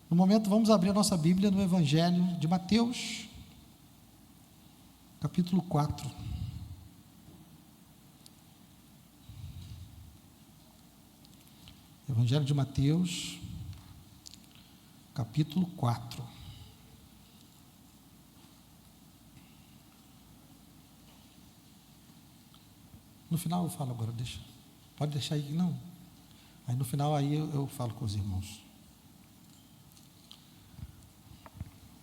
No momento, vamos abrir a nossa Bíblia no Evangelho de Mateus, capítulo 4. Evangelho de Mateus, capítulo 4. No final eu falo agora, pode deixar aí, não. Aí no final aí eu falo com os irmãos.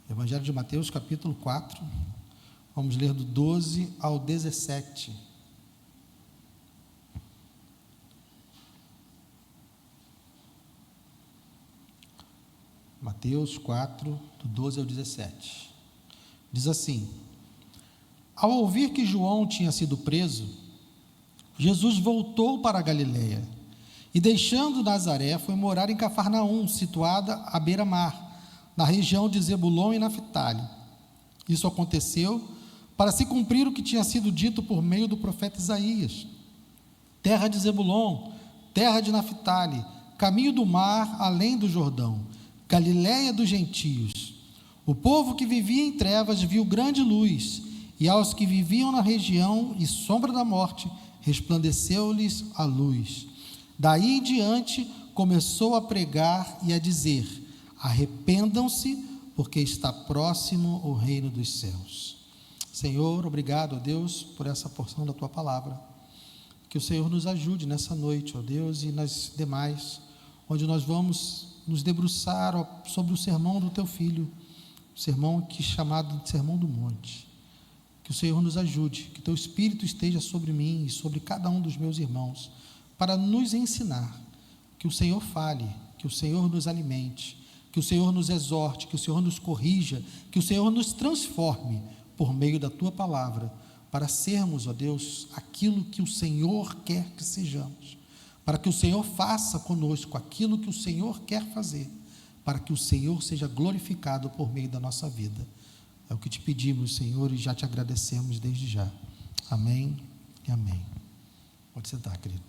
Evangelho de Mateus, capítulo 4, vamos ler do 12 ao 17. Mateus 4, do 12 ao 17. Diz assim: Ao ouvir que João tinha sido preso, Jesus voltou para a Galileia e, deixando Nazaré, foi morar em Cafarnaum, situada à beira-mar, na região de Zebulon e Naftali. Isso aconteceu para se cumprir o que tinha sido dito por meio do profeta Isaías: terra de Zebulon, terra de Naftali, caminho do mar além do Jordão, Galileia dos gentios. O povo que vivia em trevas viu grande luz, e aos que viviam na região e sombra da morte, resplandeceu-lhes a luz. Daí em diante começou a pregar e a dizer: arrependam-se, porque está próximo o reino dos céus. Senhor, obrigado, ó Deus, por essa porção da Tua palavra. Que o Senhor nos ajude nessa noite, ó Deus, e nas demais, onde nós vamos nos debruçar sobre o sermão do Teu Filho, o sermão que é chamado de Sermão do Monte. Que o Senhor nos ajude, que Teu Espírito esteja sobre mim e sobre cada um dos meus irmãos, para nos ensinar. Que o Senhor fale, que o Senhor nos alimente, que o Senhor nos exorte, que o Senhor nos corrija, que o Senhor nos transforme por meio da Tua palavra, para sermos, ó Deus, aquilo que o Senhor quer que sejamos, para que o Senhor faça conosco aquilo que o Senhor quer fazer, para que o Senhor seja glorificado por meio da nossa vida. É o que te pedimos, Senhor, e já te agradecemos desde já. Amém e amém. Pode sentar, querido.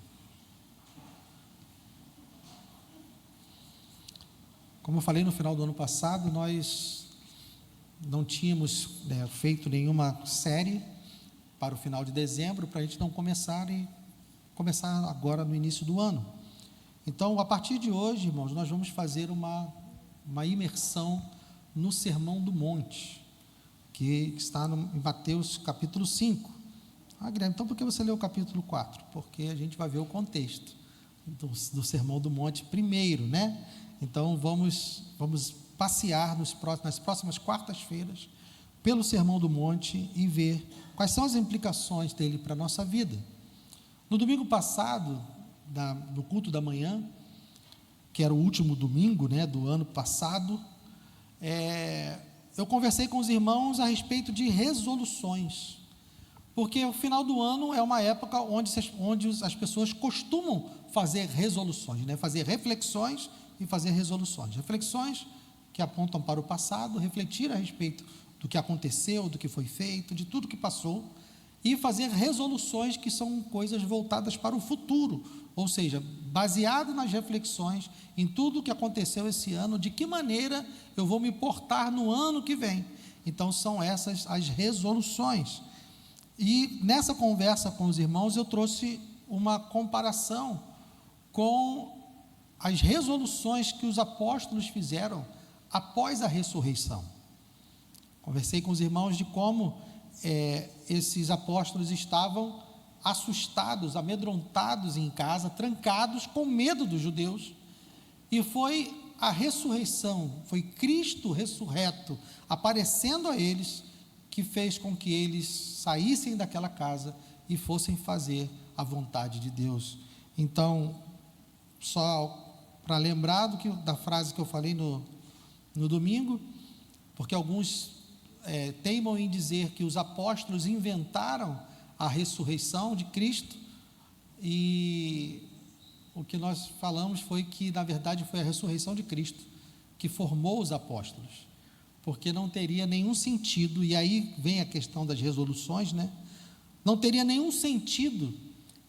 Como eu falei no final do ano passado, nós não tínhamos feito nenhuma série para o final de dezembro, para a gente não começar agora no início do ano. Então, a partir de hoje, irmãos, nós vamos fazer uma imersão no Sermão do Monte, que está em Mateus capítulo 5. Guilherme, então por que você leu o capítulo 4? Porque a gente vai ver o contexto do Sermão do Monte primeiro, né? Então vamos passear nas próximas quartas-feiras pelo Sermão do Monte e ver quais são as implicações dele para a nossa vida. No domingo passado, no culto da manhã, que era o último domingo, né, do ano passado, eu conversei com os irmãos a respeito de resoluções, porque o final do ano é uma época onde as pessoas costumam fazer resoluções, né? Fazer reflexões e fazer resoluções. Reflexões que apontam para o passado, refletir a respeito do que aconteceu, do que foi feito, de tudo que passou, e fazer resoluções que são coisas voltadas para o futuro, ou seja, baseado nas reflexões em tudo o que aconteceu esse ano, de que maneira eu vou me portar no ano que vem. Então são essas as resoluções. E nessa conversa com os irmãos eu trouxe uma comparação com as resoluções que os apóstolos fizeram após a ressurreição. Conversei com os irmãos de como esses apóstolos estavam assustados, amedrontados em casa, trancados, com medo dos judeus, e foi a ressurreição, foi Cristo ressurreto aparecendo a eles, que fez com que eles saíssem daquela casa e fossem fazer a vontade de Deus. Então, só para lembrar da frase que eu falei no domingo, porque alguns teimam em dizer que os apóstolos inventaram a ressurreição de Cristo, e o que nós falamos foi que, na verdade, foi a ressurreição de Cristo que formou os apóstolos, porque não teria nenhum sentido, e aí vem a questão das resoluções, né? Não teria nenhum sentido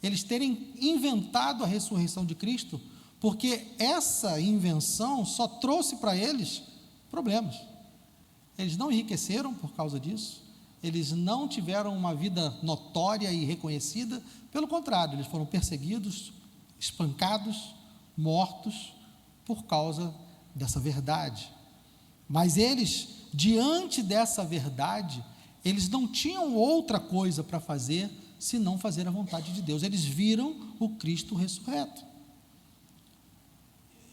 eles terem inventado a ressurreição de Cristo, porque essa invenção só trouxe para eles problemas. Eles não enriqueceram por causa disso, eles não tiveram uma vida notória e reconhecida, pelo contrário, eles foram perseguidos, espancados, mortos por causa dessa verdade. Mas eles, diante dessa verdade, eles não tinham outra coisa para fazer senão fazer a vontade de Deus. Eles viram o Cristo ressurreto.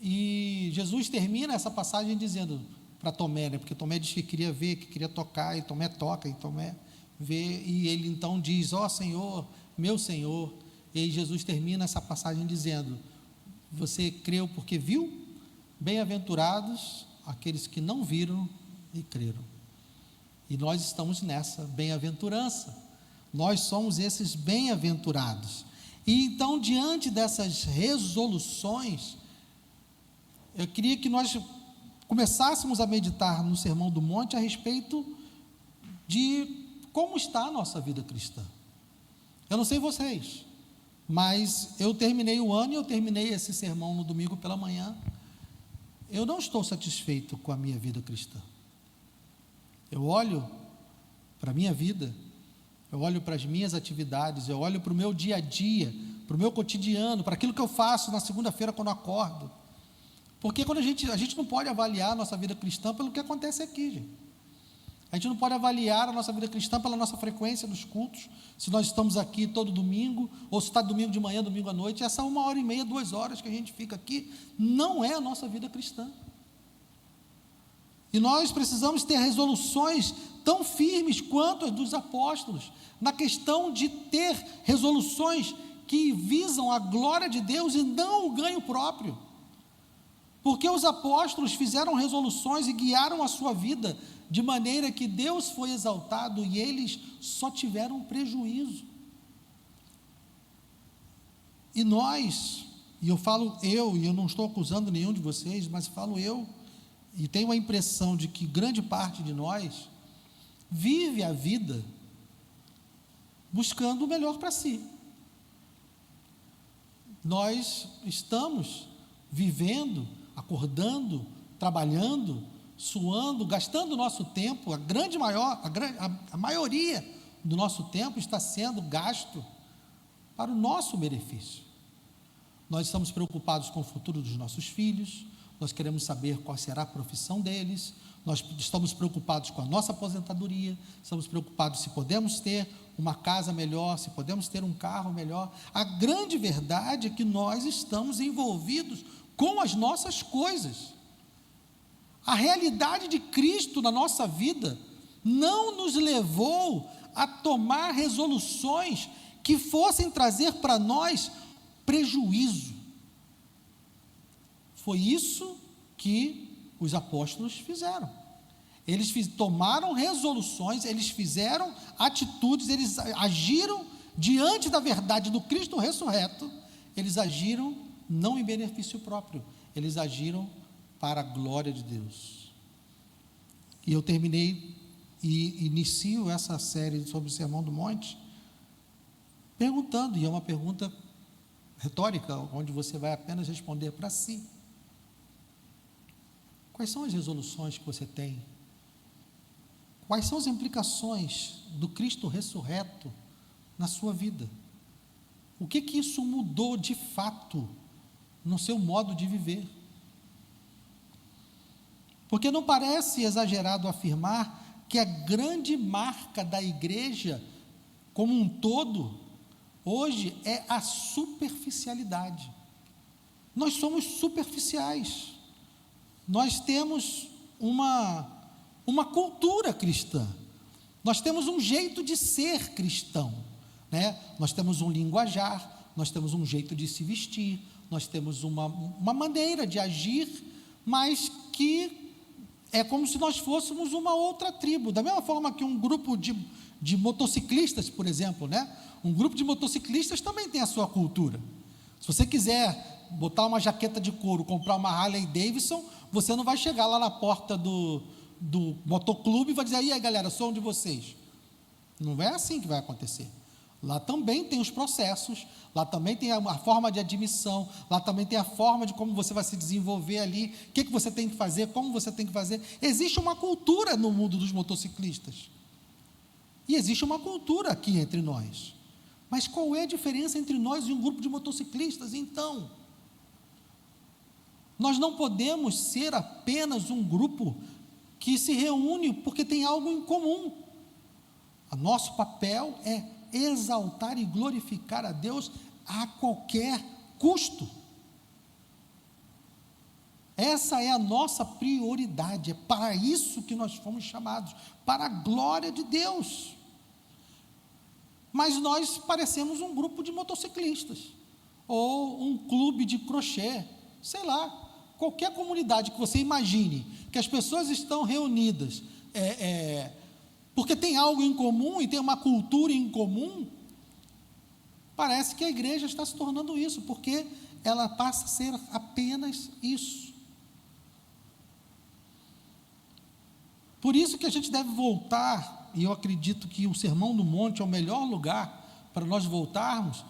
E Jesus termina essa passagem dizendo para Tomé, né, porque Tomé diz que queria ver, que queria tocar, e Tomé toca, e Tomé vê, e ele então diz: ó Senhor, meu Senhor. E aí Jesus termina essa passagem dizendo: você creu porque viu? Bem-aventurados aqueles que não viram e creram. E nós estamos nessa bem-aventurança, nós somos esses bem-aventurados. E então, diante dessas resoluções, eu queria que nós começássemos a meditar no Sermão do Monte a respeito de como está a nossa vida cristã. Eu não sei vocês, mas eu terminei o ano e eu terminei esse sermão no domingo pela manhã. Eu não estou satisfeito com a minha vida cristã. Eu olho para a minha vida, eu olho para as minhas atividades, eu olho para o meu dia a dia, para o meu cotidiano, para aquilo que eu faço na segunda-feira quando eu acordo. Porque quando a gente não pode avaliar a nossa vida cristã pelo que acontece aqui, gente. A gente não pode avaliar a nossa vida cristã pela nossa frequência nos cultos, se nós estamos aqui todo domingo, ou se está domingo de manhã, domingo à noite. Essa 1h30, 2 horas que a gente fica aqui, não é a nossa vida cristã. E nós precisamos ter resoluções tão firmes quanto as dos apóstolos, na questão de ter resoluções que visam a glória de Deus e não o ganho próprio. Porque os apóstolos fizeram resoluções e guiaram a sua vida de maneira que Deus foi exaltado e eles só tiveram prejuízo. E nós, e eu falo eu, e eu não estou acusando nenhum de vocês, mas falo eu, e tenho a impressão de que grande parte de nós vive a vida buscando o melhor para si. Nós estamos vivendo, acordando, trabalhando, suando, gastando o nosso tempo. A maioria do nosso tempo está sendo gasto para o nosso benefício. Nós estamos preocupados com o futuro dos nossos filhos, nós queremos saber qual será a profissão deles, nós estamos preocupados com a nossa aposentadoria, estamos preocupados se podemos ter uma casa melhor, se podemos ter um carro melhor. A grande verdade é que nós estamos envolvidos com as nossas coisas. A realidade de Cristo na nossa vida não nos levou a tomar resoluções que fossem trazer para nós prejuízo. Foi isso que os apóstolos fizeram. Eles tomaram resoluções, eles fizeram atitudes, eles agiram diante da verdade do Cristo ressurreto. Eles agiram não em benefício próprio, eles agiram para a glória de Deus. E eu terminei e inicio essa série sobre o Sermão do Monte perguntando, e é uma pergunta retórica, onde você vai apenas responder para si: quais são as resoluções que você tem? Quais são as implicações do Cristo ressurreto na sua vida? O que isso mudou de fato no seu modo de viver? Porque não parece exagerado afirmar que a grande marca da igreja como um todo hoje é a superficialidade. Nós somos superficiais. Nós temos uma cultura cristã. Nós temos um jeito de ser cristão, né? Nós temos um linguajar, nós temos um jeito de se vestir, nós temos uma maneira de agir, mas que é como se nós fôssemos uma outra tribo. Da mesma forma que um grupo de motociclistas, por exemplo, né? Um grupo de motociclistas também tem a sua cultura. Se você quiser botar uma jaqueta de couro, comprar uma Harley Davidson, você não vai chegar lá na porta do motoclube e vai dizer: aí galera, sou um de vocês. Não é assim que vai acontecer. Lá também tem os processos, lá também tem a forma de admissão, lá também tem a forma de como você vai se desenvolver ali, o que você tem que fazer, como você tem que fazer. Existe uma cultura no mundo dos motociclistas. E existe uma cultura aqui entre nós. Mas qual é a diferença entre nós e um grupo de motociclistas, então? Nós não podemos ser apenas um grupo que se reúne porque tem algo em comum. O nosso papel é exaltar e glorificar a Deus a qualquer custo. Essa é a nossa prioridade, é para isso que nós fomos chamados, para a glória de Deus. Mas nós parecemos um grupo de motociclistas, ou um clube de crochê, sei lá, qualquer comunidade que você imagine, que as pessoas estão reunidas, porque tem algo em comum e tem uma cultura em comum. Parece que a igreja está se tornando isso, porque ela passa a ser apenas isso. Por isso que a gente deve voltar, e eu acredito que o Sermão do Monte é o melhor lugar para nós voltarmos,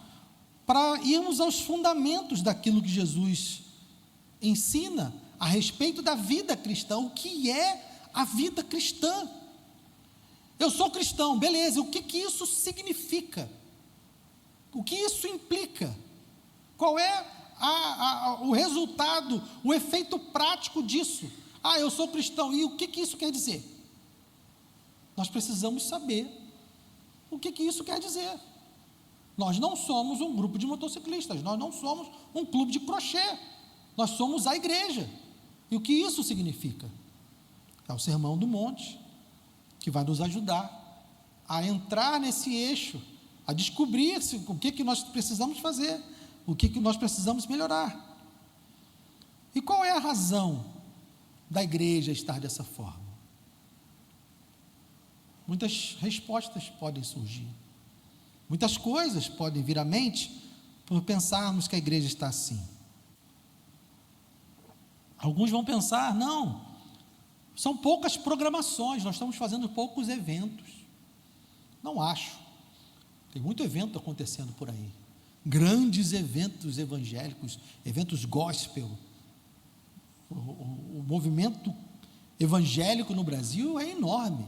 para irmos aos fundamentos daquilo que Jesus ensina a respeito da vida cristã. O que é a vida cristã? Eu sou cristão, beleza, o que isso significa? O que isso implica? Qual é o resultado, o efeito prático disso? Eu sou cristão, e o que isso quer dizer? Nós precisamos saber o que isso quer dizer. Nós não somos um grupo de motociclistas, nós não somos um clube de crochê, nós somos a igreja. E o que isso significa? É o Sermão do Monte, que vai nos ajudar a entrar nesse eixo, a descobrir o que nós precisamos fazer, o que nós precisamos melhorar. E qual é a razão da igreja estar dessa forma? Muitas respostas podem surgir, muitas coisas podem vir à mente por pensarmos que a igreja está assim. Alguns vão pensar, não, são poucas programações, nós estamos fazendo poucos eventos. Não acho, tem muito evento acontecendo por aí, grandes eventos evangélicos, eventos gospel. O movimento evangélico no Brasil é enorme.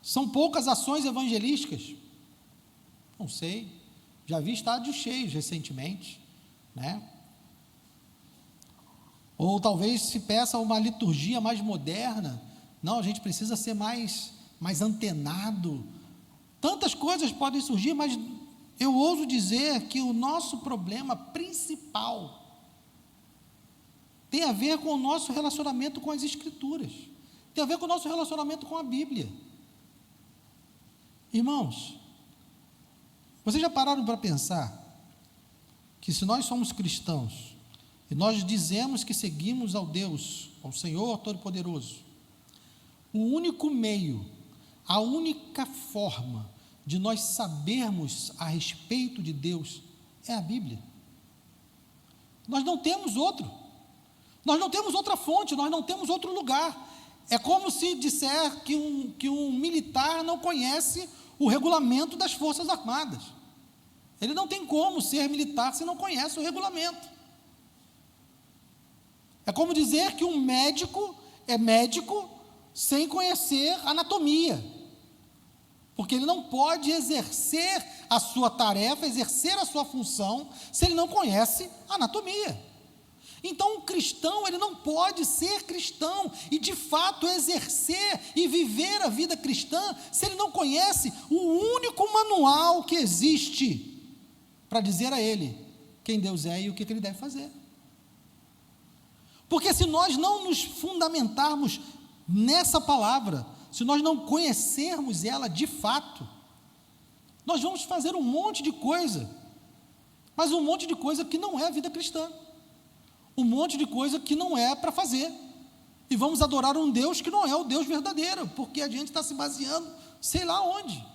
São poucas ações evangelísticas. Não sei, já vi estádios cheios recentemente, né? Ou talvez se peça uma liturgia mais moderna. Não, a gente precisa ser mais antenado. Tantas coisas podem surgir, mas eu ouso dizer que o nosso problema principal tem a ver com o nosso relacionamento com as Escrituras, tem a ver com o nosso relacionamento com a Bíblia. Irmãos, vocês já pararam para pensar que se nós somos cristãos e nós dizemos que seguimos ao Deus, ao Senhor Todo-Poderoso, o único meio, a única forma de nós sabermos a respeito de Deus é a Bíblia. Nós não temos outro, nós não temos outra fonte, nós não temos outro lugar. É como se disser que um militar não conhece o regulamento das Forças Armadas. Ele não tem como ser militar se não conhece o regulamento. É como dizer que um médico é médico sem conhecer anatomia, porque ele não pode exercer a sua tarefa, exercer a sua função, se ele não conhece anatomia. Então, um cristão, ele não pode ser cristão e, de fato, exercer e viver a vida cristã, se ele não conhece o único manual que existe para dizer a ele quem Deus é e o que ele deve fazer. Porque se nós não nos fundamentarmos nessa palavra, se nós não conhecermos ela de fato, nós vamos fazer um monte de coisa, mas um monte de coisa que não é a vida cristã, um monte de coisa que não é para fazer, e vamos adorar um Deus que não é o Deus verdadeiro, porque a gente está se baseando sei lá onde.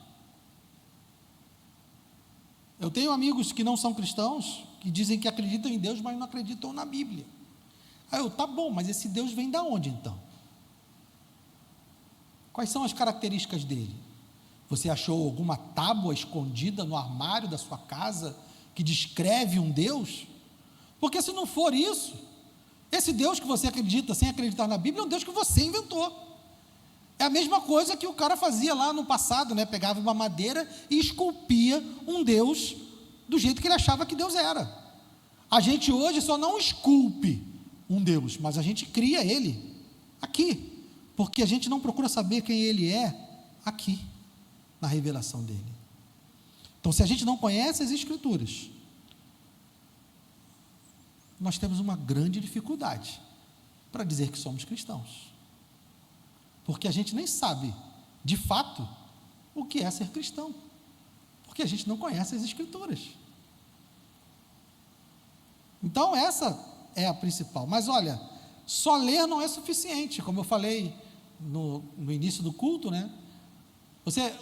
Eu tenho amigos que não são cristãos, que dizem que acreditam em Deus, mas não acreditam na Bíblia. Tá bom, mas esse Deus vem da onde então? Quais são as características dele? Você achou alguma tábua escondida no armário da sua casa que descreve um Deus? Porque se não for isso, esse Deus que você acredita sem acreditar na Bíblia é um Deus que você inventou. É a mesma coisa que o cara fazia lá no passado, né? Pegava uma madeira e esculpia um Deus do jeito que ele achava que Deus era. A gente hoje só não esculpe um Deus, mas a gente cria ele aqui, porque a gente não procura saber quem ele é aqui, na revelação dele. Então, se a gente não conhece as Escrituras, nós temos uma grande dificuldade para dizer que somos cristãos, porque a gente nem sabe, de fato, o que é ser cristão, porque a gente não conhece as Escrituras. Então, essa é a principal. Mas olha, só ler não é suficiente, como eu falei no início do culto, né?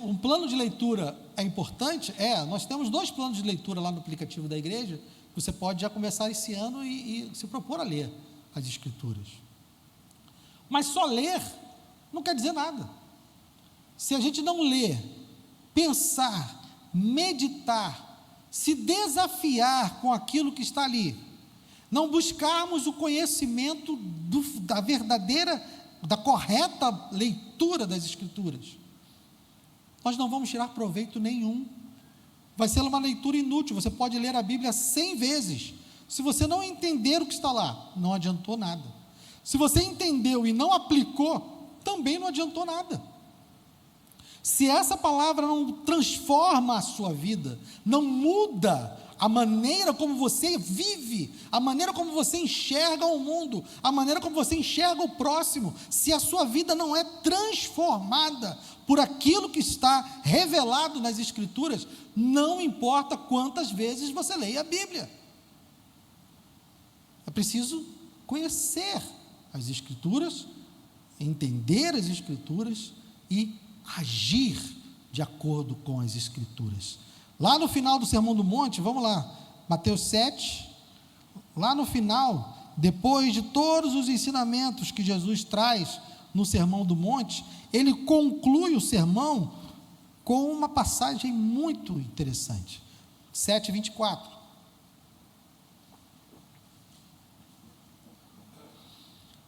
Um plano de leitura é importante? Nós temos 2 planos de leitura lá no aplicativo da igreja, que você pode já começar esse ano e se propor a ler as Escrituras. Mas só ler não quer dizer nada. Se a gente não ler, pensar, meditar, se desafiar com aquilo que está ali, não buscarmos o conhecimento da correta leitura das Escrituras, nós não vamos tirar proveito nenhum. Vai ser uma leitura inútil. Você pode ler a Bíblia 100 vezes, se você não entender o que está lá, não adiantou nada. Se você entendeu e não aplicou, também não adiantou nada. Se essa palavra não transforma a sua vida, não muda a maneira como você vive, a maneira como você enxerga o mundo, a maneira como você enxerga o próximo, se a sua vida não é transformada por aquilo que está revelado nas Escrituras, não importa quantas vezes você leia a Bíblia. É preciso conhecer as Escrituras, entender as Escrituras e agir de acordo com as Escrituras. Lá no final do Sermão do Monte, vamos lá, Mateus 7, lá no final, depois de todos os ensinamentos que Jesus traz no Sermão do Monte, ele conclui o sermão com uma passagem muito interessante. 7:24.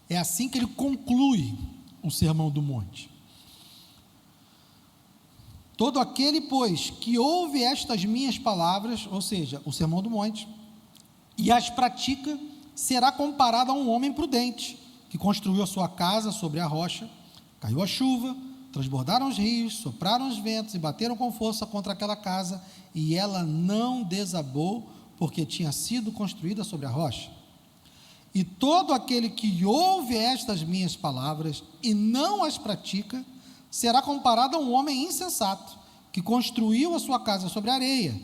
É assim que ele conclui o Sermão do Monte. Todo aquele, pois, que ouve estas minhas palavras, ou seja, o Sermão do Monte, e as pratica, será comparado a um homem prudente, que construiu a sua casa sobre a rocha. Caiu a chuva, transbordaram os rios, sopraram os ventos e bateram com força contra aquela casa, e ela não desabou, porque tinha sido construída sobre a rocha. E todo aquele que ouve estas minhas palavras e não as pratica, será comparado a um homem insensato, que construiu a sua casa sobre a areia.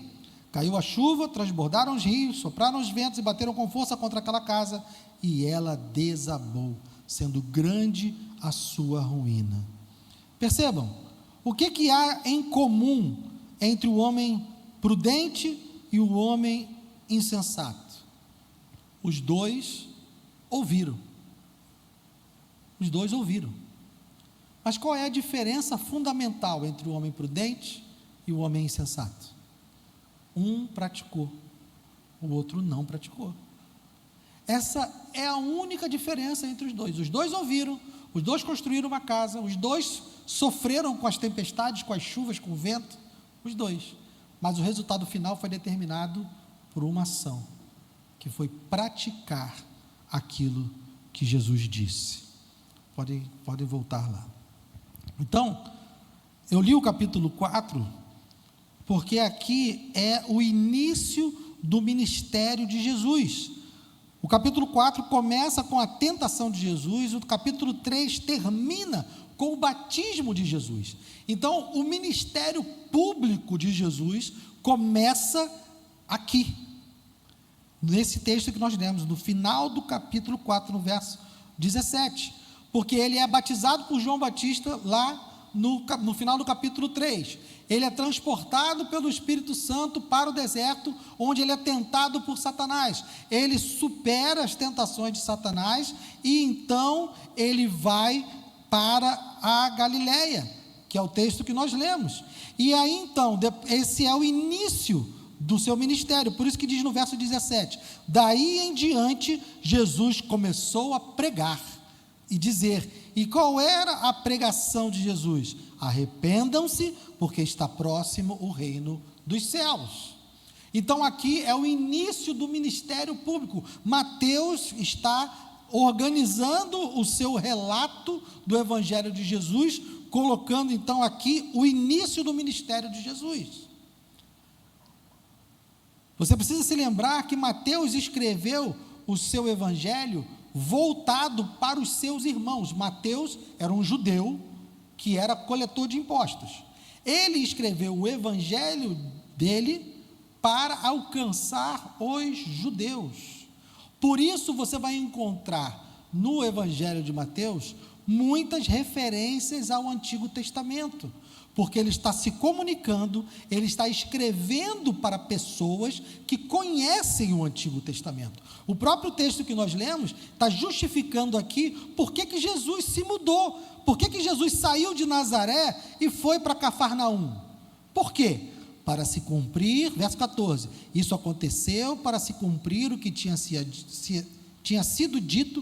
Caiu a chuva, transbordaram os rios, sopraram os ventos e bateram com força contra aquela casa, e ela desabou, sendo grande a sua ruína. Percebam, o que há em comum entre o homem prudente e o homem insensato? Os dois ouviram. Os dois ouviram. Mas qual é a diferença fundamental entre o homem prudente e o homem insensato? Um praticou, o outro não praticou. Essa é a única diferença entre os dois. Os dois ouviram, os dois construíram uma casa, os dois sofreram com as tempestades, com as chuvas, com o vento, os dois. Mas o resultado final foi determinado por uma ação, que foi praticar aquilo que Jesus disse. Podem voltar lá. Então, eu li o capítulo 4, porque aqui é o início do ministério de Jesus. O capítulo 4 começa com a tentação de Jesus, o capítulo 3 termina com o batismo de Jesus. Então, o ministério público de Jesus começa aqui, nesse texto que nós lemos, no final do capítulo 4, no verso 17, porque ele é batizado por João Batista lá no final do capítulo 3, ele é transportado pelo Espírito Santo para o deserto, onde ele é tentado por Satanás, ele supera as tentações de Satanás, e então ele vai para a Galileia, que é o texto que nós lemos. E aí então, esse é o início do seu ministério, por isso que diz no verso 17, daí em diante, Jesus começou a pregar e dizer, e qual era a pregação de Jesus? Arrependam-se, porque está próximo o reino dos céus. Então aqui é o início do ministério público. Mateus está organizando o seu relato do Evangelho de Jesus, colocando então aqui o início do ministério de Jesus. Você precisa se lembrar que Mateus escreveu o seu Evangelho voltado para os seus irmãos. Mateus era um judeu que era coletor de impostos. Ele escreveu o Evangelho dele para alcançar os judeus. Por isso você vai encontrar no Evangelho de Mateus muitas referências ao Antigo Testamento, porque ele está se comunicando, ele está escrevendo para pessoas que conhecem o Antigo Testamento. O próprio texto que nós lemos está justificando aqui por que Jesus se mudou, por que Jesus saiu de Nazaré e foi para Cafarnaum. Por quê? Para se cumprir, verso 14, isso aconteceu para se cumprir o que tinha sido dito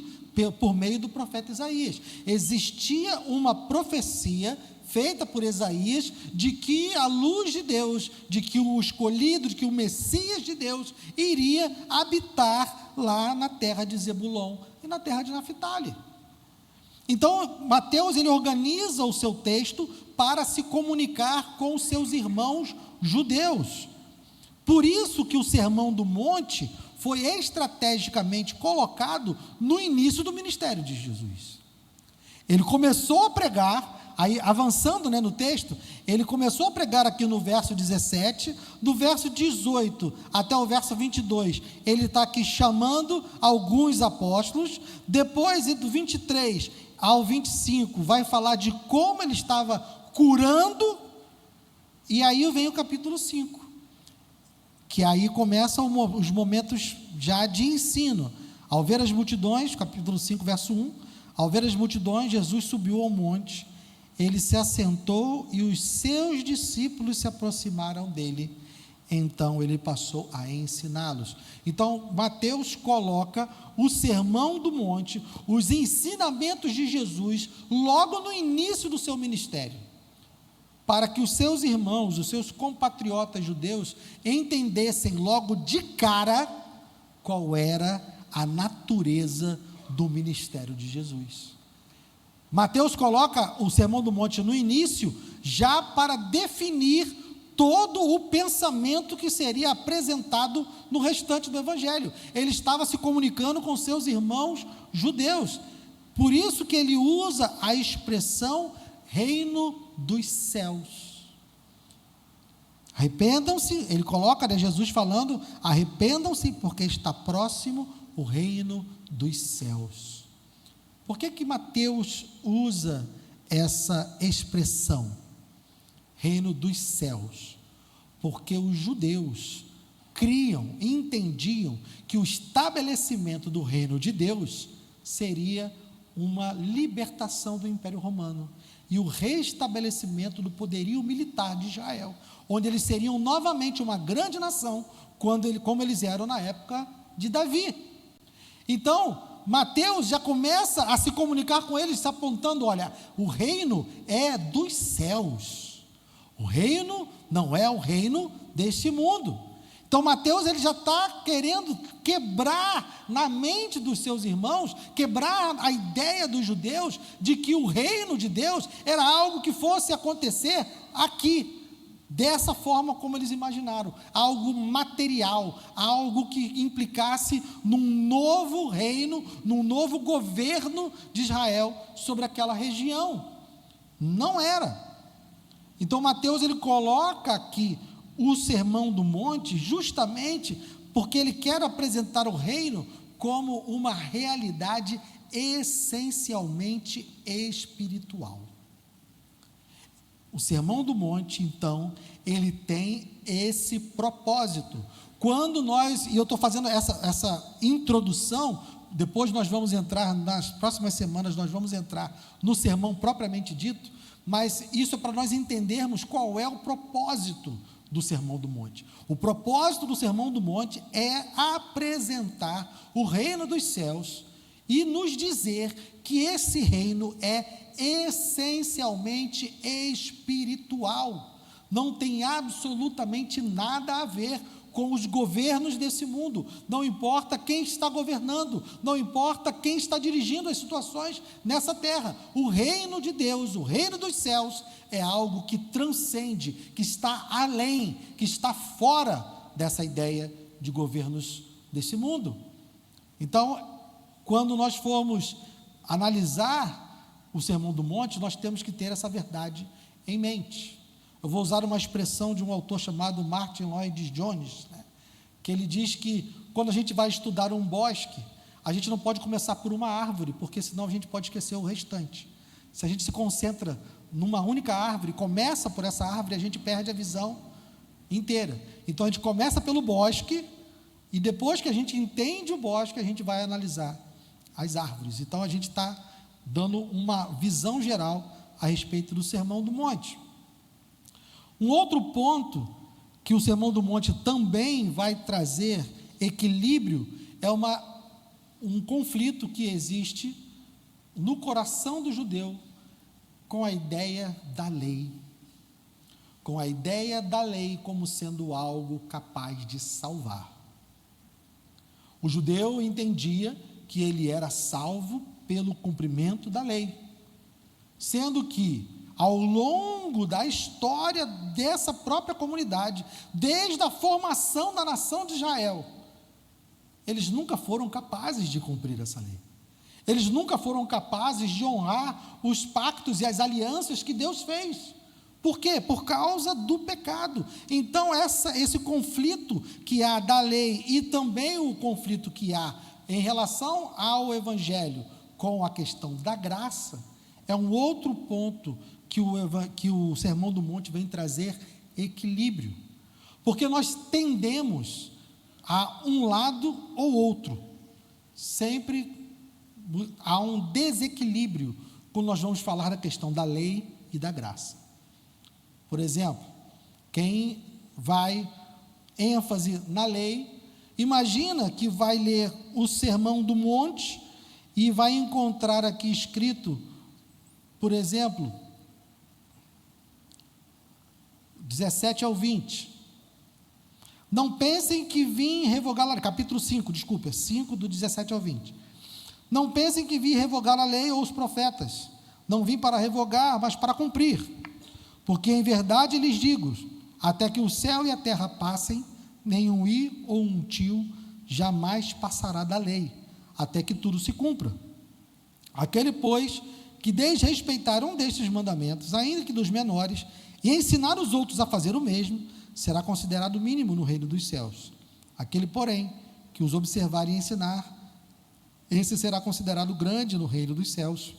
por meio do profeta Isaías. Existia uma profecia feita por Isaías, de que a luz de Deus, de que o escolhido, de que o Messias de Deus iria habitar lá na terra de Zebulon e na terra de Naftali. Então, Mateus, ele organiza o seu texto para se comunicar com os seus irmãos judeus. Por isso que o Sermão do Monte foi estrategicamente colocado no início do ministério de Jesus. Ele começou a pregar, aí avançando, no texto, ele começou a pregar aqui no verso 17, do verso 18 até o verso 22, ele está aqui chamando alguns apóstolos, depois do 23 ao 25, vai falar de como ele estava curando, e aí vem o capítulo 5, que aí começam os momentos já de ensino. Ao ver as multidões, capítulo 5, verso 1, ao ver as multidões, Jesus subiu ao monte, ele se assentou e os seus discípulos se aproximaram dele, então ele passou a ensiná-los. Então Mateus coloca o Sermão do Monte, os ensinamentos de Jesus, logo no início do seu ministério, para que os seus irmãos, os seus compatriotas judeus, entendessem logo de cara qual era a natureza do ministério de Jesus. Mateus coloca o Sermão do Monte no início, já para definir todo o pensamento que seria apresentado no restante do Evangelho. Ele estava se comunicando com seus irmãos judeus, por isso que ele usa a expressão reino dos céus. Arrependam-se, ele coloca, Jesus falando, arrependam-se porque está próximo o reino dos céus. Por que Mateus usa essa expressão, reino dos céus? Porque os judeus criam, entendiam que o estabelecimento do reino de Deus seria uma libertação do Império Romano e o restabelecimento do poderio militar de Israel, onde eles seriam novamente uma grande nação, como eles eram na época de Davi. Então, Mateus já começa a se comunicar com eles, apontando, olha, o reino é dos céus, o reino não é o reino deste mundo. Então Mateus, ele já está querendo quebrar na mente dos seus irmãos, quebrar a ideia dos judeus, de que o reino de Deus era algo que fosse acontecer aqui, dessa forma como eles imaginaram, algo material, algo que implicasse num novo reino, num novo governo de Israel sobre aquela região. Não era. Então Mateus, ele coloca aqui o Sermão do Monte justamente porque ele quer apresentar o reino como uma realidade essencialmente espiritual. O Sermão do Monte, então, ele tem esse propósito. Quando nós, e eu estou fazendo essa introdução depois nós vamos entrar, nas próximas semanas, nós vamos entrar no sermão propriamente dito, mas isso é para nós entendermos qual é o propósito do Sermão do Monte. O propósito do Sermão do Monte é apresentar o reino dos céus e nos dizer que esse reino é essencialmente espiritual, não tem absolutamente nada a ver com os governos desse mundo, não importa quem está governando, não importa quem está dirigindo as situações nessa terra. O reino de Deus, o reino dos céus, é algo que transcende, que está além, que está fora dessa ideia de governos desse mundo. Então, quando nós formos analisar o Sermão do Monte, nós temos que ter essa verdade em mente. Eu vou usar uma expressão de um autor chamado Martin Lloyd-Jones, que ele diz que quando a gente vai estudar um bosque, a gente não pode começar por uma árvore, porque senão a gente pode esquecer o restante. Se a gente se concentra numa única árvore, começa por essa árvore, a gente perde a visão inteira. Então a gente começa pelo bosque, e depois que a gente entende o bosque, a gente vai analisar as árvores. Então a gente está dando uma visão geral a respeito do Sermão do Monte. Um outro ponto que o Sermão do Monte também vai trazer equilíbrio é um conflito que existe no coração do judeu com a ideia da lei, com a ideia da lei como sendo algo capaz de salvar. O judeu entendia que ele era salvo pelo cumprimento da lei, sendo que ao longo da história dessa própria comunidade, desde a formação da nação de Israel, eles nunca foram capazes de cumprir essa lei. Eles nunca foram capazes de honrar os pactos e as alianças que Deus fez. Por quê? Por causa do pecado. Então, esse conflito que há da lei e também o conflito que há em relação ao Evangelho com a questão da graça, é um outro ponto que o Sermão do Monte vem trazer equilíbrio, porque nós tendemos a um lado ou outro, sempre há um desequilíbrio quando nós vamos falar da questão da lei e da graça. Por exemplo, quem vai ênfase na lei, imagina que vai ler o Sermão do Monte e vai encontrar aqui escrito, por exemplo, 17 ao 20. Não pensem que vim revogar a lei, capítulo 5, desculpa, 5 do 17 ao 20. Não pensem que vim revogar a lei ou os profetas. Não vim para revogar, mas para cumprir. Porque em verdade lhes digo, até que o céu e a terra passem, nenhum i ou um tio jamais passará da lei, até que tudo se cumpra. Aquele, pois, que desrespeitar um destes mandamentos, ainda que dos menores, e ensinar os outros a fazer o mesmo, será considerado mínimo no reino dos céus. Aquele, porém, que os observar e ensinar, esse será considerado grande no reino dos céus.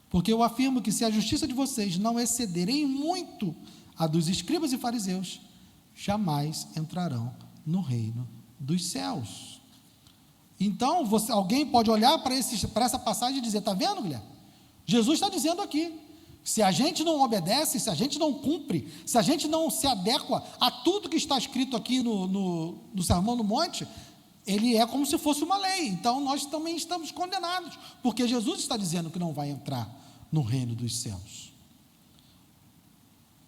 Porque eu afirmo que se a justiça de vocês não exceder em muito a dos escribas e fariseus, jamais entrarão no reino dos céus. Então, alguém pode olhar para essa passagem e dizer, está vendo, Guilherme? Jesus está dizendo aqui, se a gente não obedece, se a gente não cumpre, se a gente não se adequa a tudo que está escrito aqui no Sermão do Monte, ele é como se fosse uma lei. Então nós também estamos condenados, porque Jesus está dizendo que não vai entrar no reino dos céus.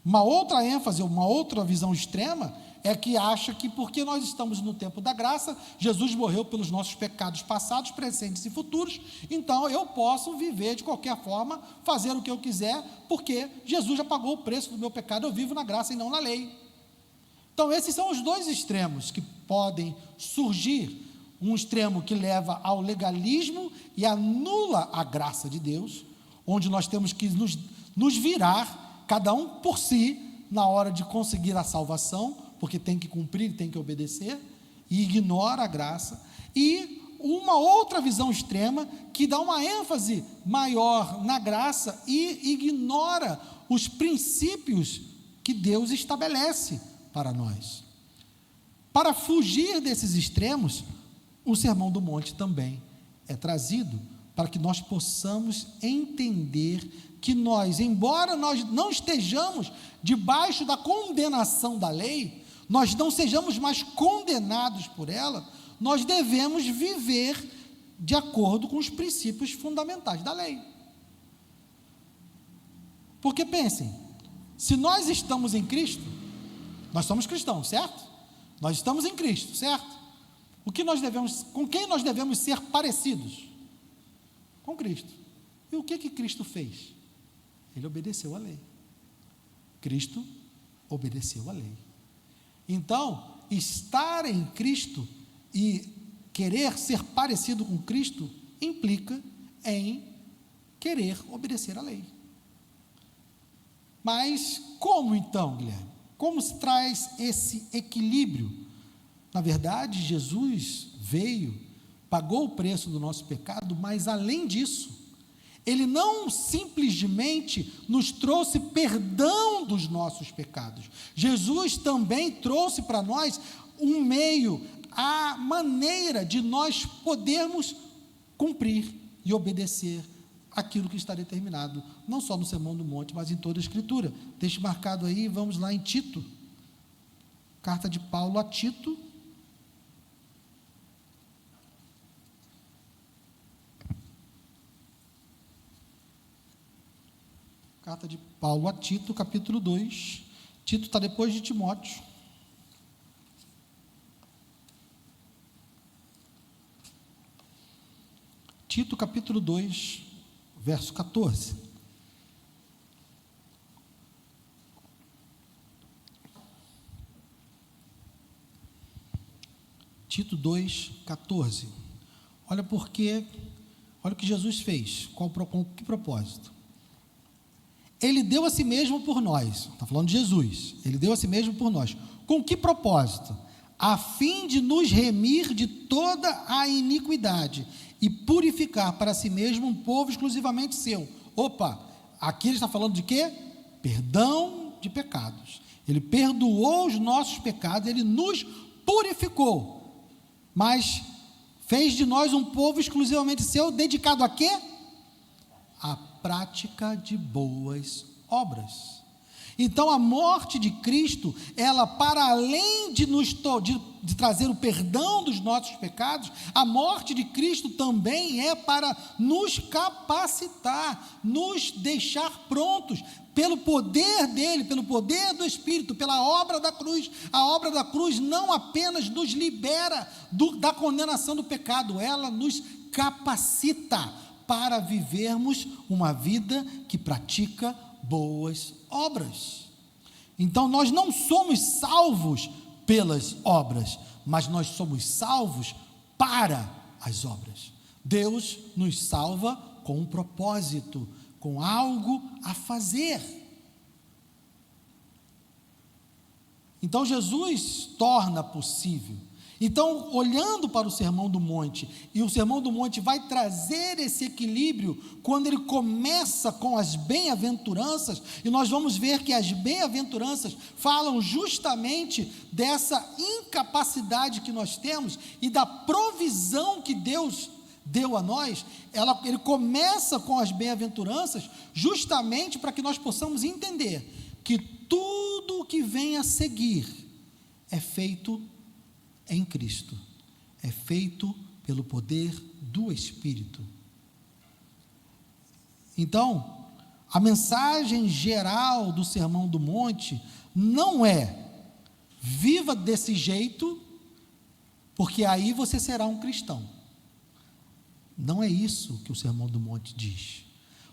Uma outra ênfase, uma outra visão extrema é que acha que porque nós estamos no tempo da graça, Jesus morreu pelos nossos pecados passados, presentes e futuros, então eu posso viver de qualquer forma, fazer o que eu quiser, porque Jesus já pagou o preço do meu pecado, eu vivo na graça e não na lei. Então esses são os dois extremos que podem surgir, um extremo que leva ao legalismo e anula a graça de Deus, onde nós temos que nos virar, cada um por si, na hora de conseguir a salvação, porque tem que cumprir, tem que obedecer, e ignora a graça, e uma outra visão extrema, que dá uma ênfase maior na graça, e ignora os princípios que Deus estabelece para nós. Para fugir desses extremos, o Sermão do Monte também é trazido para que nós possamos entender que nós, embora nós não estejamos debaixo da condenação da lei, nós não sejamos mais condenados por ela, nós devemos viver de acordo com os princípios fundamentais da lei. Porque pensem, se nós estamos em Cristo, nós somos cristãos, certo? Nós estamos em Cristo, certo? Com quem nós devemos ser parecidos? Com Cristo. E o que Cristo fez? Ele obedeceu à lei. Cristo obedeceu à lei. Então, estar em Cristo e querer ser parecido com Cristo implica em querer obedecer à lei. Mas como então, Guilherme? Como se traz esse equilíbrio? Na verdade, Jesus veio, pagou o preço do nosso pecado, mas além disso, Ele não simplesmente nos trouxe perdão dos nossos pecados. Jesus também trouxe para nós um meio, a maneira de nós podermos cumprir e obedecer aquilo que está determinado, não só no Sermão do Monte, mas em toda a Escritura. Deixe marcado aí, vamos lá em Tito, carta de Paulo a Tito, carta de Paulo a Tito, capítulo 2, Tito está depois de Timóteo. Tito, capítulo 2, verso 14. Tito 2, 14. Olha olha o que Jesus fez, com que propósito? Ele deu a si mesmo por nós, está falando de Jesus, ele deu a si mesmo por nós, com que propósito? A fim de nos remir de toda a iniquidade e purificar para si mesmo um povo exclusivamente seu. Opa, aqui ele está falando de quê? Perdão de pecados. Ele perdoou os nossos pecados, ele nos purificou, mas fez de nós um povo exclusivamente seu, dedicado a quê? A prática de boas obras. Então a morte de Cristo, ela para além de trazer o perdão dos nossos pecados, a morte de Cristo também é para nos capacitar, nos deixar prontos, pelo poder dele, pelo poder do Espírito, pela obra da cruz. A obra da cruz não apenas nos libera da condenação do pecado, ela nos capacita para vivermos uma vida que pratica boas obras. Então nós não somos salvos pelas obras, mas nós somos salvos para as obras. Deus nos salva com um propósito, com algo a fazer. Então Jesus torna possível. Então, olhando para o Sermão do Monte, e o Sermão do Monte vai trazer esse equilíbrio, quando ele começa com as bem-aventuranças, e nós vamos ver que as bem-aventuranças falam justamente dessa incapacidade que nós temos, e da provisão que Deus deu a nós. Ele começa com as bem-aventuranças, justamente para que nós possamos entender, que tudo o que vem a seguir, é feito em Cristo, é feito pelo poder do Espírito. Então, a mensagem geral do Sermão do Monte não é viva desse jeito, porque aí você será um cristão. Não é isso que o Sermão do Monte diz.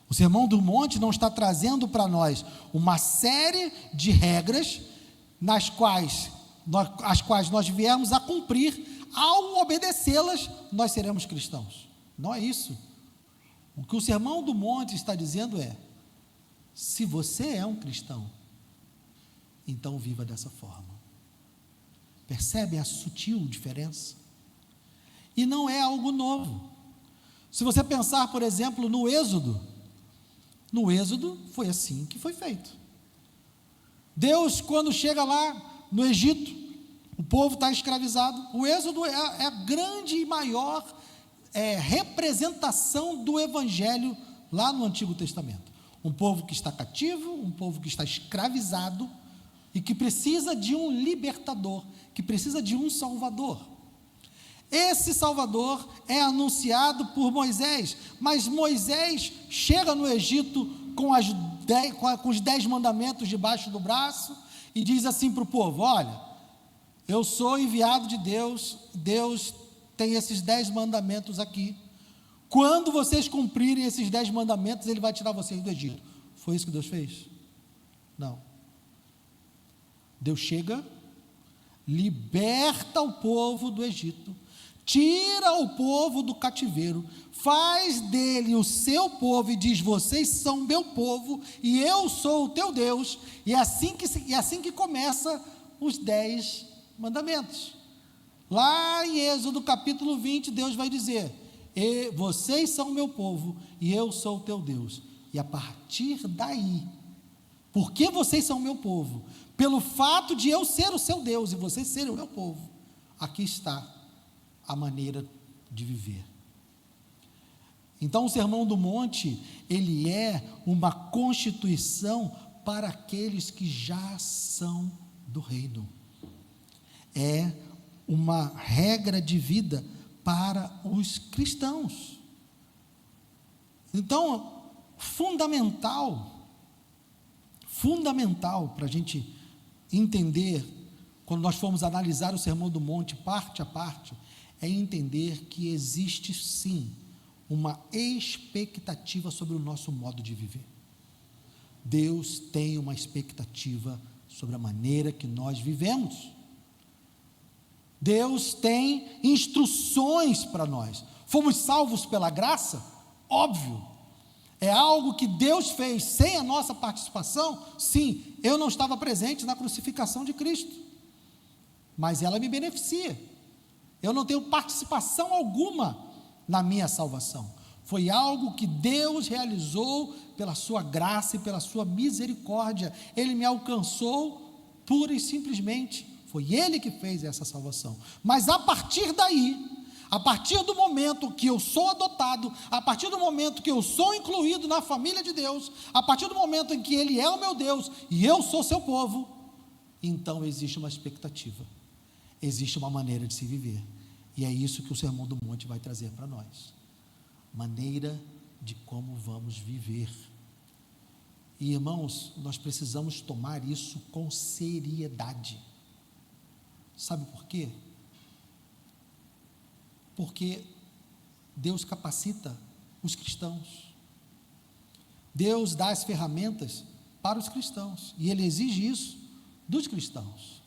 O Sermão do Monte não está trazendo para nós uma série de regras as quais nós viemos a cumprir. Ao obedecê-las, nós seremos cristãos. Não é isso. O que o Sermão do Monte está dizendo é: se você é um cristão, então viva dessa forma. Percebem a sutil diferença? E não é algo novo. Se você pensar, por exemplo, no Êxodo foi assim que foi feito. Deus, quando chega lá no Egito, o povo está escravizado. O Êxodo é a grande e maior representação do Evangelho lá no Antigo Testamento. Um povo que está cativo, um povo que está escravizado e que precisa de um libertador, que precisa de um salvador. Esse salvador é anunciado por Moisés, mas Moisés chega no Egito com os 10 mandamentos debaixo do braço e diz assim para o povo: olha, eu sou enviado de Deus, Deus tem esses 10 mandamentos aqui. Quando vocês cumprirem esses 10 mandamentos, Ele vai tirar vocês do Egito. Foi isso que Deus fez? Não. Deus chega, liberta o povo do Egito, tira o povo do cativeiro, faz dele o seu povo e diz: vocês são meu povo e eu sou o teu Deus. E é assim que começa os 10 mandamentos. Lá em Êxodo capítulo 20, Deus vai dizer: vocês são meu povo e eu sou o teu Deus. E a partir daí, porque vocês são meu povo, pelo fato de eu ser o seu Deus e vocês serem o meu povo, aqui está a maneira de viver. Então o Sermão do Monte, ele é uma constituição para aqueles que já são do reino. É uma regra de vida para os cristãos. Então, fundamental para a gente entender, quando nós formos analisar o Sermão do Monte parte a parte, é entender que existe sim uma expectativa sobre o nosso modo de viver. Deus tem uma expectativa sobre a maneira que nós vivemos. Deus tem instruções para nós. Fomos salvos pela graça? Óbvio. É algo que Deus fez sem a nossa participação? Sim, eu não estava presente na crucificação de Cristo, mas ela me beneficia. Eu não tenho participação alguma na minha salvação. Foi algo que Deus realizou pela sua graça e pela sua misericórdia. Ele me alcançou pura e simplesmente. Foi Ele que fez essa salvação. Mas a partir daí, a partir do momento que eu sou adotado, a partir do momento que eu sou incluído na família de Deus, a partir do momento em que Ele é o meu Deus e eu sou seu povo, então existe uma expectativa, existe uma maneira de se viver. E é isso que o Sermão do Monte vai trazer para nós. Maneira de como vamos viver. E irmãos, nós precisamos tomar isso com seriedade. Sabe por quê? Porque Deus capacita os cristãos. Deus dá as ferramentas para os cristãos. E Ele exige isso dos cristãos.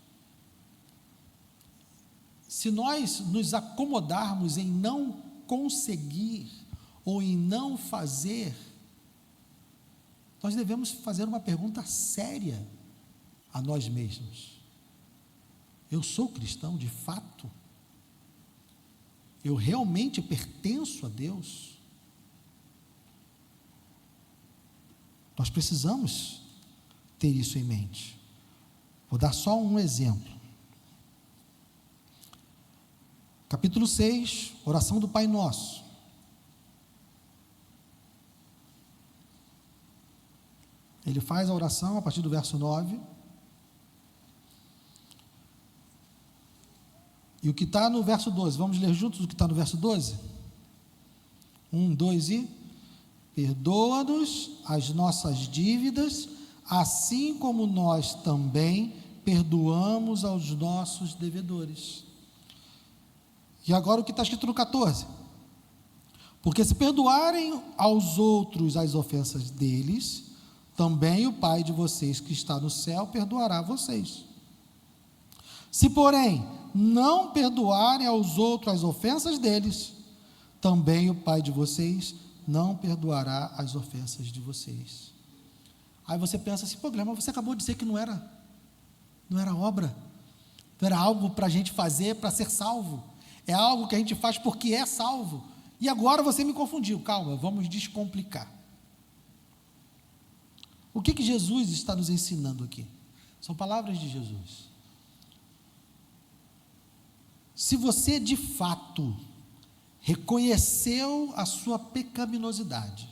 Se nós nos acomodarmos em não conseguir ou em não fazer, nós devemos fazer uma pergunta séria a nós mesmos. Eu sou cristão de fato? Eu realmente pertenço a Deus? Nós precisamos ter isso em mente. Vou dar só um exemplo. Capítulo 6, oração do Pai Nosso. Ele faz a oração a partir do verso 9. E o que está no verso 12, vamos ler juntos o que está no verso 12? 1, 2 e... Perdoa-nos as nossas dívidas, assim como nós também perdoamos aos nossos devedores. E agora o que está escrito no 14? Porque se perdoarem aos outros as ofensas deles, também o Pai de vocês que está no céu perdoará vocês. Se, porém, não perdoarem aos outros as ofensas deles, também o Pai de vocês não perdoará as ofensas de vocês. Aí você pensa assim: pô, Guilherme, mas você acabou de dizer que não era obra, não era algo para a gente fazer para ser salvo, é algo que a gente faz porque é salvo, e agora você me confundiu. Calma, vamos descomplicar. O que Jesus está nos ensinando aqui? São palavras de Jesus. Se você de fato reconheceu a sua pecaminosidade,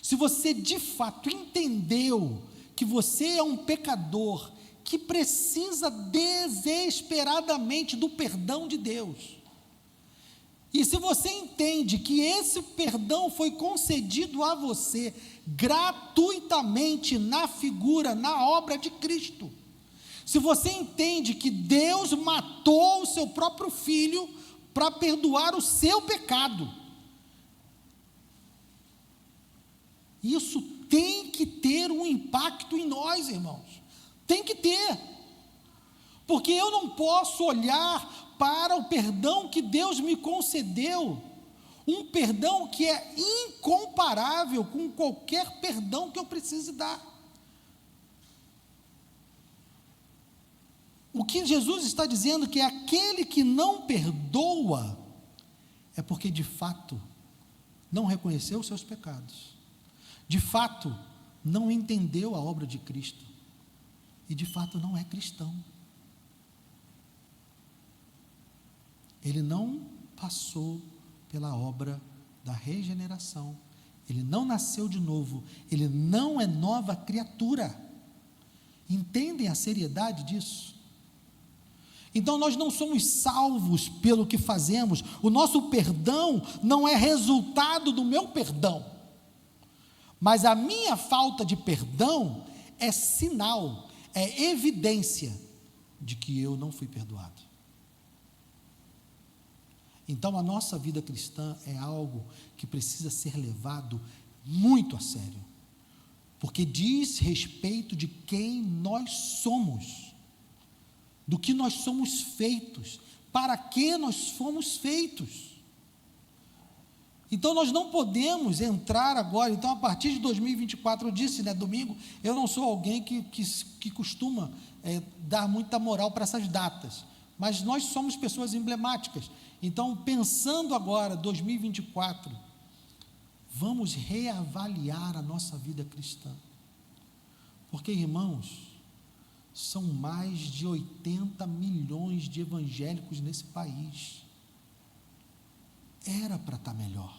se você de fato entendeu que você é um pecador que precisa desesperadamente do perdão de Deus, e se você entende que esse perdão foi concedido a você gratuitamente na figura, na obra de Cristo, se você entende que Deus matou o seu próprio filho para perdoar o seu pecado, isso tem que ter um impacto em nós, irmãos, tem que ter, porque eu não posso olhar para o perdão que Deus me concedeu, um perdão que é incomparável com qualquer perdão que eu precise dar. O que Jesus está dizendo que é aquele que não perdoa, é porque de fato não reconheceu os seus pecados, de fato não entendeu a obra de Cristo, e de fato não é cristão. Ele não passou pela obra da regeneração, ele não nasceu de novo, ele não é nova criatura. Entendem a seriedade disso? Então nós não somos salvos pelo que fazemos, o nosso perdão não é resultado do meu perdão, mas a minha falta de perdão é sinal, é evidência de que eu não fui perdoado. Então a nossa vida cristã é algo que precisa ser levado muito a sério, porque diz respeito de quem nós somos, do que nós somos feitos, para que nós fomos feitos. Então nós não podemos entrar agora, então a partir de 2024, eu disse, domingo, eu não sou alguém que costuma dar muita moral para essas datas, mas nós somos pessoas emblemáticas. Então, pensando agora, 2024, vamos reavaliar a nossa vida cristã, porque, irmãos, são mais de 80 milhões de evangélicos nesse país, era para estar melhor,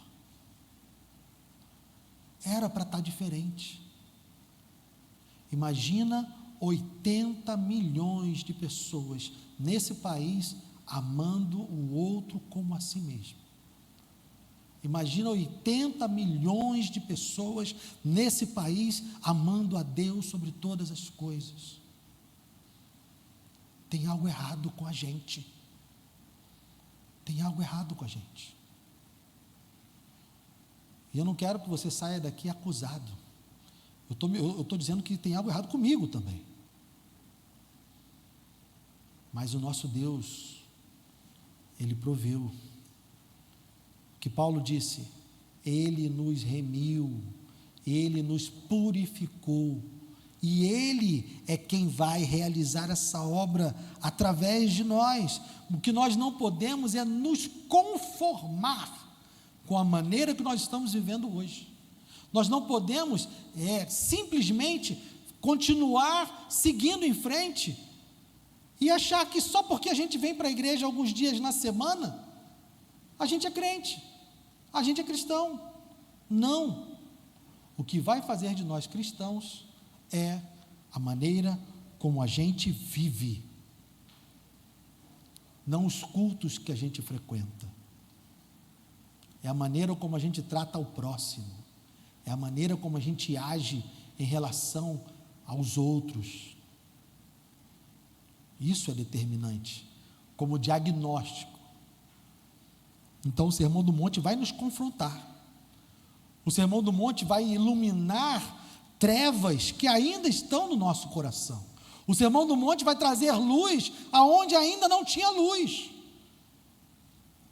era para estar diferente. Imagina 80 milhões de pessoas nesse país amando o outro como a si mesmo. Imagina 80 milhões de pessoas nesse país amando a Deus sobre todas as coisas. Tem algo errado com a gente. Tem algo errado com a gente. E eu não quero que você saia daqui acusado. Eu estou dizendo que tem algo errado comigo também. Mas o nosso Deus, Ele proveu. Que Paulo disse, Ele nos remiu, Ele nos purificou, e Ele é quem vai realizar essa obra através de nós. O que nós não podemos é nos conformar com a maneira que nós estamos vivendo hoje. Nós não podemos simplesmente continuar seguindo em frente e achar que só porque a gente vem para a igreja alguns dias na semana, a gente é crente, a gente é cristão. Não. O que vai fazer de nós cristãos é a maneira como a gente vive, não os cultos que a gente frequenta, é a maneira como a gente trata o próximo, é a maneira como a gente age em relação aos outros. Isso é determinante, como diagnóstico. Então o Sermão do Monte vai nos confrontar, o Sermão do Monte vai iluminar trevas que ainda estão no nosso coração, o Sermão do Monte vai trazer luz aonde ainda não tinha luz,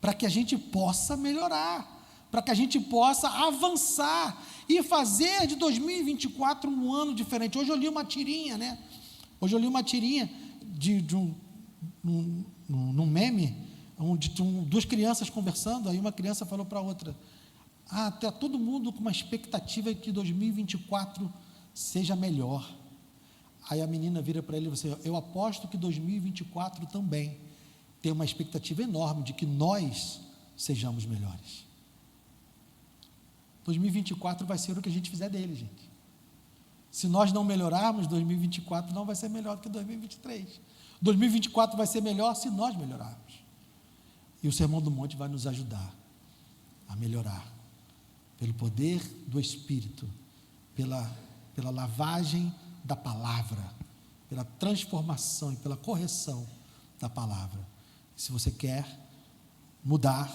para que a gente possa melhorar, para que a gente possa avançar e fazer de 2024 um ano diferente. Hoje eu li uma tirinha, de um meme, onde duas crianças conversando, aí uma criança falou para a outra, está todo mundo com uma expectativa de que 2024 seja melhor. Aí a menina vira para ele e diz assim, eu aposto que 2024 também tem uma expectativa enorme de que nós sejamos melhores. 2024 vai ser o que a gente fizer dele, gente. Se nós não melhorarmos, 2024 não vai ser melhor do que 2023. 2024 vai ser melhor se nós melhorarmos. E o Sermão do Monte vai nos ajudar a melhorar, pelo poder do Espírito, pela lavagem da palavra, pela transformação e pela correção da palavra. Se você quer mudar,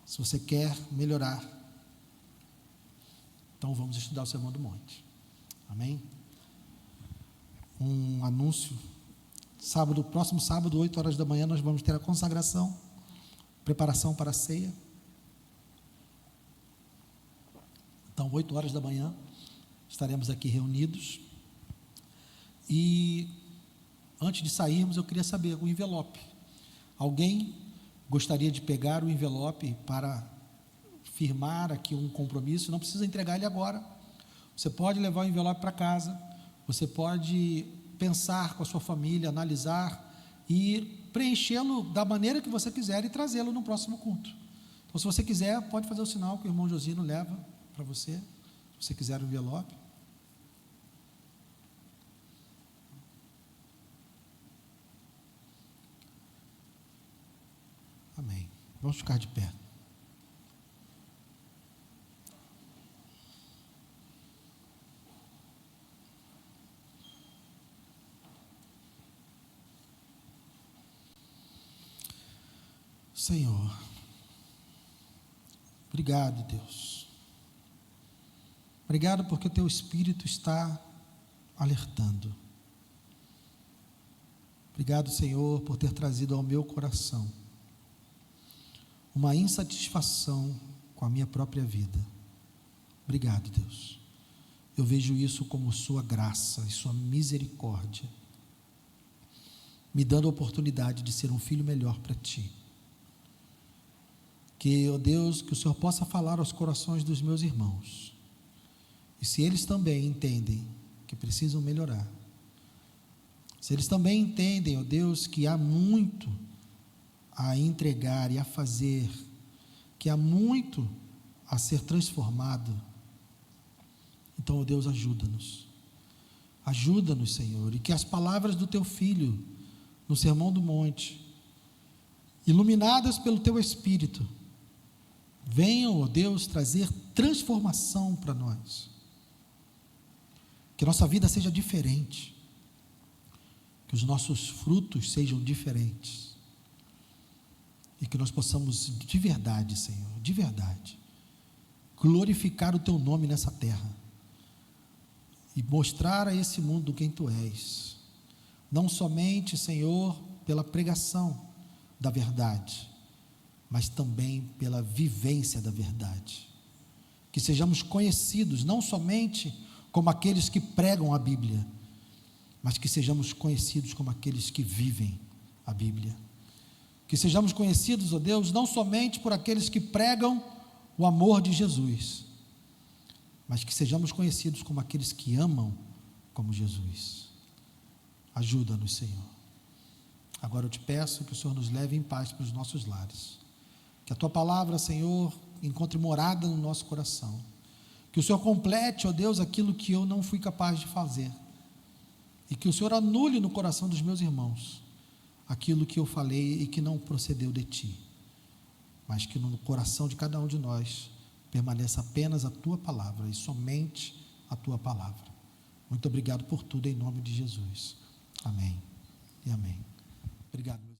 se você quer melhorar, então vamos estudar o Sermão do Monte. Amém? Um anúncio: próximo sábado, 8 horas da manhã, nós vamos ter a consagração, preparação para a ceia. Então, 8 horas da manhã, estaremos aqui reunidos. E antes de sairmos, eu queria saber o envelope. Alguém gostaria de pegar o envelope para firmar aqui um compromisso? Não precisa entregar ele agora. Você pode levar o envelope para casa. Você pode pensar com a sua família, analisar e preenchê-lo da maneira que você quiser e trazê-lo no próximo culto. Então, se você quiser, pode fazer o sinal que o irmão Josino leva para você, se você quiser o envelope. Amém. Vamos ficar de pé. Senhor, obrigado, Deus. Obrigado porque o Teu Espírito está alertando. Obrigado, Senhor, por ter trazido ao meu coração uma insatisfação com a minha própria vida. Obrigado, Deus. Eu vejo isso como Sua graça e Sua misericórdia, me dando a oportunidade de ser um filho melhor para Ti. Que, ó Deus, que o Senhor possa falar aos corações dos meus irmãos. E se eles também entendem que precisam melhorar, se eles também entendem, ó Deus, que há muito a entregar e a fazer, que há muito a ser transformado, então, ó Deus, ajuda-nos. Ajuda-nos, Senhor, e que as palavras do Teu Filho, no Sermão do Monte, iluminadas pelo Teu Espírito, venham, ó Deus, trazer transformação para nós. Que nossa vida seja diferente, que os nossos frutos sejam diferentes, e que nós possamos de verdade, Senhor, de verdade, glorificar o Teu nome nessa terra, e mostrar a esse mundo quem Tu és, não somente, Senhor, pela pregação da verdade, mas também pela vivência da verdade. Que sejamos conhecidos não somente como aqueles que pregam a Bíblia, mas que sejamos conhecidos como aqueles que vivem a Bíblia. Que sejamos conhecidos, ó Deus, não somente por aqueles que pregam o amor de Jesus, mas que sejamos conhecidos como aqueles que amam como Jesus. Ajuda-nos, Senhor. Agora eu te peço que o Senhor nos leve em paz para os nossos lares. Que a Tua palavra, Senhor, encontre morada no nosso coração. Que o Senhor complete, ó Deus, aquilo que eu não fui capaz de fazer. E que o Senhor anule no coração dos meus irmãos aquilo que eu falei e que não procedeu de Ti. Mas que no coração de cada um de nós permaneça apenas a Tua palavra e somente a Tua palavra. Muito obrigado por tudo, em nome de Jesus. Amém e amém. Obrigado.